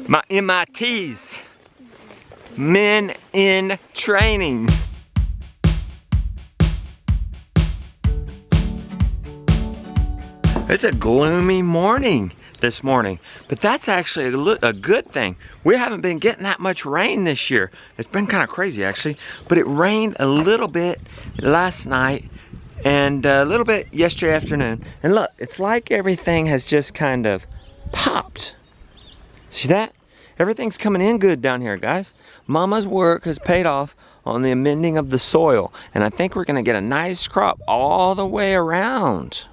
My MITs. Men in Training. It's a gloomy morning this morning, but that's actually a good thing. We haven't been getting that much rain this year. It's been kind of crazy actually, but it rained a little bit last night and a little bit yesterday afternoon. And look, it's like everything has just kind of popped. See that? Everything's coming in good down here, guys. Mama's work has paid off on the amending of the soil, and I think we're gonna get a nice crop all the way around.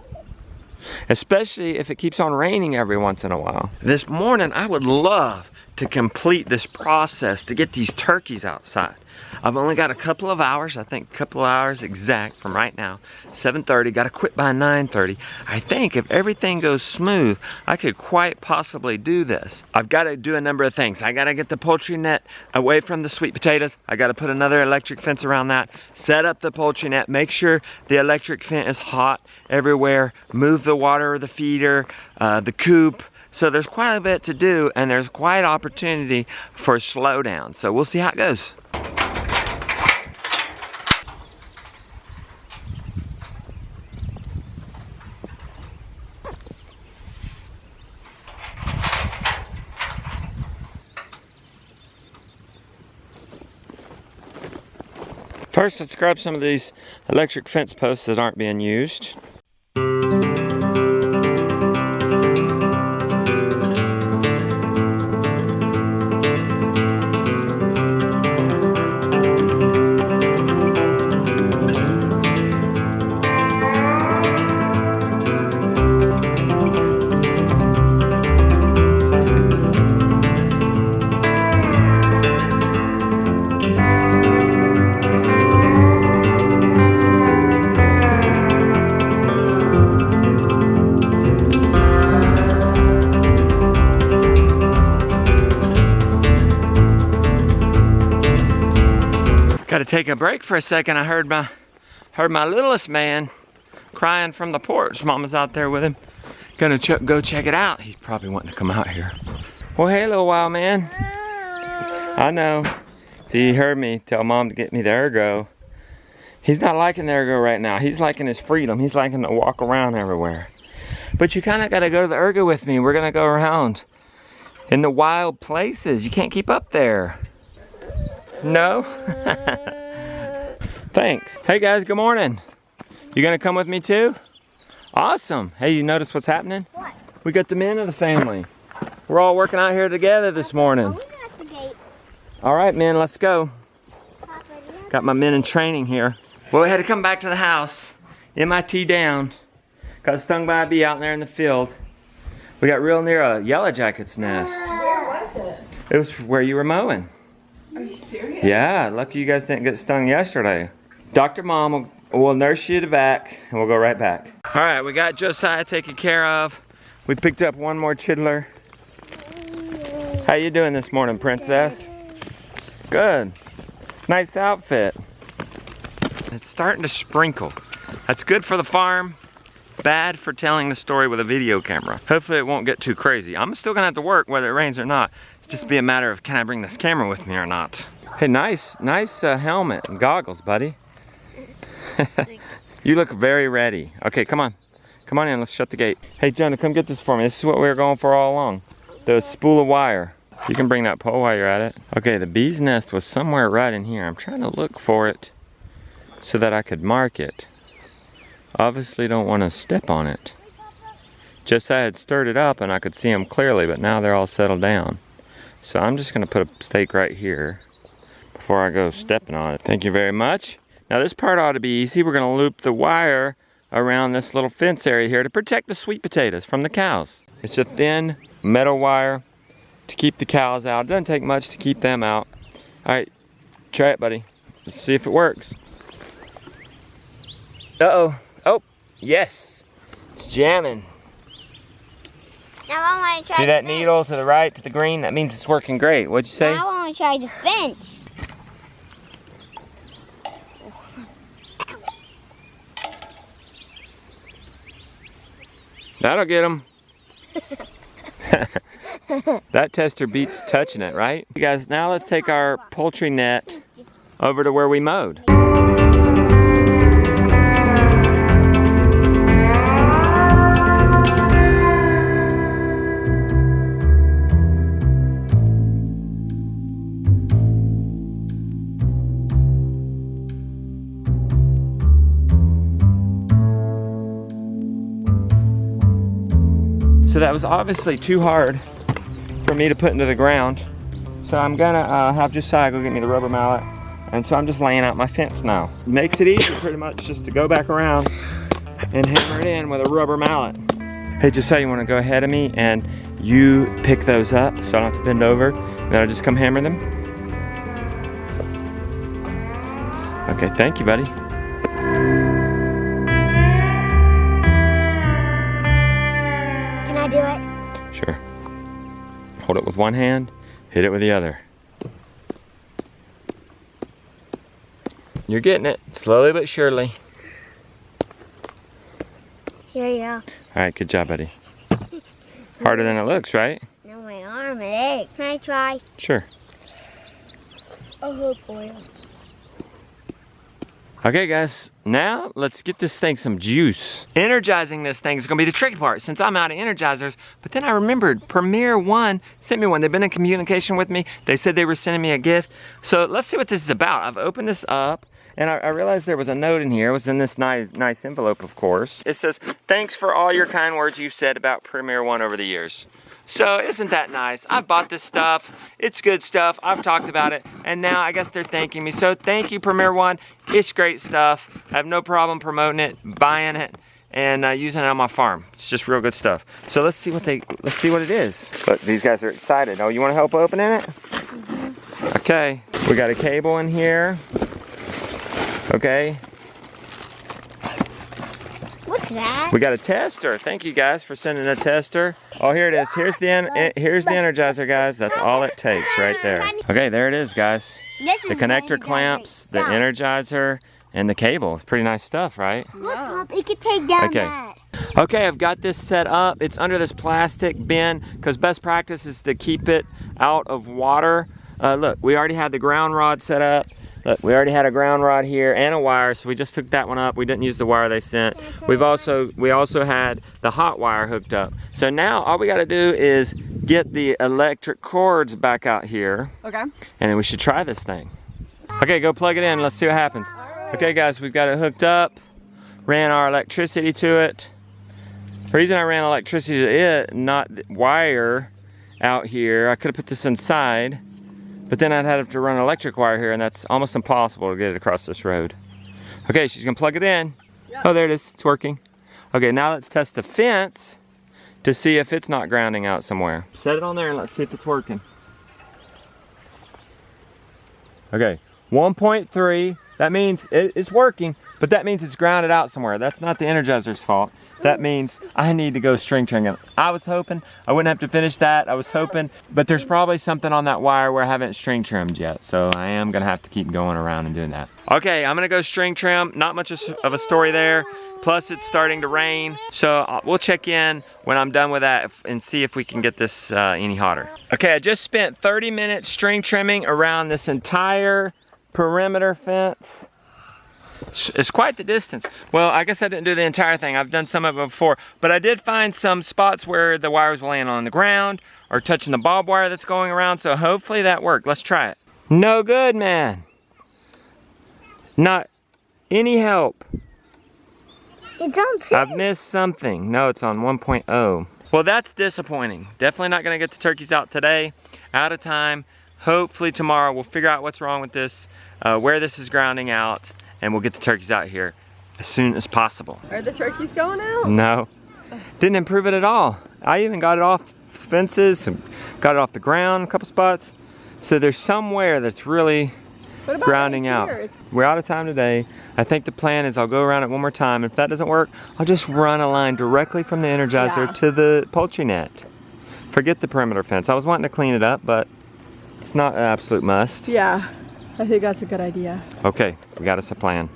Especially if it keeps on raining every once in a while. This morning, I would love to complete this process to get these turkeys outside. I've only got a couple of hours, I think a couple of hours exact from right now. 7:30, gotta quit by 9:30. I think if everything goes smooth, I could quite possibly do this. I've gotta do a number of things. I gotta get the poultry net away from the sweet potatoes. I gotta put another electric fence around that, set up the poultry net, make sure the electric fence is hot everywhere, move the water, the feeder, the coop. So there's quite a bit to do, and there's quite opportunity for slowdown. So we'll see how it goes. First, let's grab some of these electric fence posts that aren't being used. Got to take a break for a second. I heard my littlest man crying from the porch. Mama's out there with him. Gonna go check it out. He's probably wanting to come out here. Well, hey, little wild man. I know. See, he heard me tell Mom to get me the ergo. He's not liking the ergo right now. He's liking his freedom. He's liking to walk around everywhere. But you kind of got to go to the ergo with me. We're gonna go around in the wild places. You can't keep up there. No? Thanks. Hey guys, good morning. You gonna come with me too? Awesome. Hey, you notice what's happening? What? We got the men of the family. We're all working out here together this morning. Oh, we got the gate. All right, men, let's go. Got my men in training here. Well, we had to come back to the house. MIT down. Got stung by a bee out there in the field. We got real near a yellow jacket's nest. Where was it? It was where you were mowing. Are you serious? Yeah, lucky you guys didn't get stung yesterday. Dr. Mom will nurse you to back, and we'll go right back. All right, we got Josiah taken care of. We picked up one more chiddler. How you doing this morning, princess? Good. Nice outfit. It's starting to sprinkle. That's good for the farm, bad for telling the story with a video camera. Hopefully it won't get too crazy. I'm still gonna have to work whether it rains or not. Just be a matter of, can I bring this camera with me or not? Hey, nice helmet and goggles, buddy. You look very ready. Okay, come on in, let's shut the gate. Hey, Jonah, come get this for me. This is what we were going for all along. The spool of wire. You can bring that pole while you're at it. Okay, the bee's nest was somewhere right in here. I'm trying to look for it so that I could mark it. Obviously don't want to step on it. Just I had stirred it up and I could see them clearly, but now they're all settled down. So I'm just gonna put a stake right here before I go stepping on it. Thank you very much. Now this part ought to be easy. We're gonna loop the wire around this little fence area here to protect the sweet potatoes from the cows. It's a thin metal wire to keep the cows out. It doesn't take much to keep them out. All right, try it, buddy. Let's see if it works. Uh-oh, oh, yes, it's jamming. Now I want to try See the that fence. needle to the right, to the green? That means it's working great. What'd you say? Now I want to try the fence. That'll get them. That tester beats touching it, right? You guys, now let's take our poultry net over to where we mowed. So that was obviously too hard for me to put into the ground. So I'm gonna have Josiah go get me the rubber mallet. And so I'm just laying out my fence now. Makes it easy pretty much just to go back around and hammer it in with a rubber mallet. Hey Josiah, you wanna go ahead of me and you pick those up so I don't have to bend over, and then I'll just come hammer them? Okay, thank you, buddy. Can I do it? Sure. Hold it with one hand, hit it with the other. You're getting it, slowly but surely. Here you go. All right, good job, buddy. Harder than it looks, right? Now my arm, it aches. Can I try? Sure. Oh boy. Okay guys, now let's get this thing some juice. Energizing this thing is gonna be the tricky part since I'm out of energizers, but then I remembered Premier One sent me one. They've been in communication with me. They said they were sending me a gift. So let's see what this is about. I've opened this up and I realized there was a note in here. It was in this nice envelope, of course. It says, thanks for all your kind words you've said about Premier One over the years. So isn't that nice? I've bought this stuff. It's good stuff. I've talked about it. And now I guess they're thanking me. So thank you, Premier One. It's great stuff. I have no problem promoting it, buying it, and using it on my farm. It's just real good stuff. So let's see what it is. But these guys are excited. Oh, you want to help opening it? Mm-hmm. Okay. We got a cable in here. Okay. What's that? We got a tester. Thank you guys for sending a tester. Oh, here it is. Here's the Energizer, guys. That's all it takes right there. Okay, there it is, guys. The connector clamps, the Energizer, and the cable. It's pretty nice stuff, right? Look, Pop, it could take down that. Okay, I've got this set up. It's under this plastic bin because best practice is to keep it out of water. Look, we already had the ground rod set up. Look, we already had a ground rod here and a wire, so we just took that one up. We didn't use the wire they sent. We also had the hot wire hooked up. So now all we got to do is get the electric cords back out here. Okay. And then we should try this thing. Okay, go plug it in. Let's see what happens. Okay, guys, we've got it hooked up. Ran our electricity to it. The reason I ran electricity to it, not wire out here, I could have put this inside. But then I'd have to run an electric wire here, and that's almost impossible to get it across this road. Okay, she's gonna plug it in. Yep. Oh, there it is, it's working. Okay, now let's test the fence to see if it's not grounding out somewhere. Set it on there and let's see if it's working. Okay, 1.3, that means it's working, but that means it's grounded out somewhere. That's not the Energizer's fault. That means I need to go string trim it. I was hoping I wouldn't have to finish that. I was hoping, but there's probably something on that wire where I haven't string trimmed yet. So I am gonna have to keep going around and doing that. Okay, I'm gonna go string trim. Not much of a story there. Plus it's starting to rain. So we'll check in when I'm done with that and see if we can get this any hotter. Okay, I just spent 30 minutes string trimming around this entire perimeter fence. It's quite the distance. Well, I guess I didn't do the entire thing. I've done some of it before, but I did find some spots where the wires were laying on the ground or touching the barbed wire that's going around, so hopefully that worked. Let's try it. No good, man. Not any help. It's on 2. I've missed something. No, it's on 1.0. Well, that's disappointing. Definitely not gonna get the turkeys out today. Out of time. Hopefully tomorrow we'll figure out what's wrong with this, where this is grounding out, and we'll get the turkeys out here as soon as possible. Are the turkeys going out? No, didn't improve it at all. I even got it off fences and got it off the ground a couple spots. So there's somewhere that's really grounding out. We're out of time today. I think the plan is I'll go around it one more time. If that doesn't work, I'll just run a line directly from the Energizer to the poultry net. Forget the perimeter fence. I was wanting to clean it up, but it's not an absolute must. Yeah, I think that's a good idea. Okay, we got us a plan.